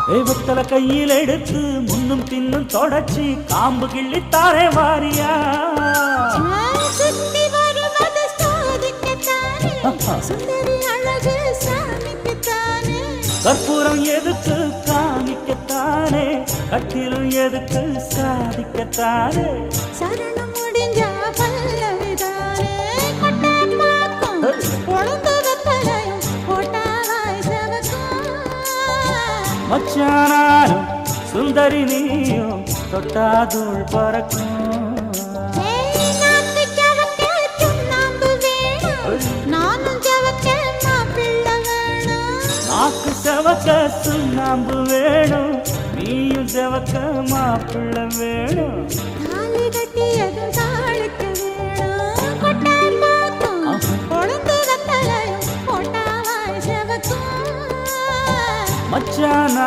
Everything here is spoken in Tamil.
தெய்வத்தல கையில் எடுத்து முன்னும் பின்னும் தொடச்சி காம்பு கிள்ளித்தாரே வாரியா சுத்தி வருவது சோதிக்கத்தானே சுந்தரி அழகு சாமிக்குத்தானே கற்பூரம் எதுக்கு காமிக்கத்தானே கட்டிலும் எதுக்கு சாதிக்கத்தானே சரணம் முடிஞ்சா பல்லவிதானே கொட்டாப்பாக்கும் பொழுது வெப்பலையும் போட்டாவாய் செவக்கும் மச்சானாரும் சுந்தரி நீயும் தொட்டாதூள் பறக்கும் நாக்கு செவக்க சுண்ணாம்பு வேணும் நீயும் செவக்க மாப்பிள்ளை வேணும் தாலி கட்டியதும் தாளுக்கு வேணும் கொட்டாப்பாக்கும் பொழுது வெப்பலையும் போட்டாவாய் செவக்கும் மச்சானா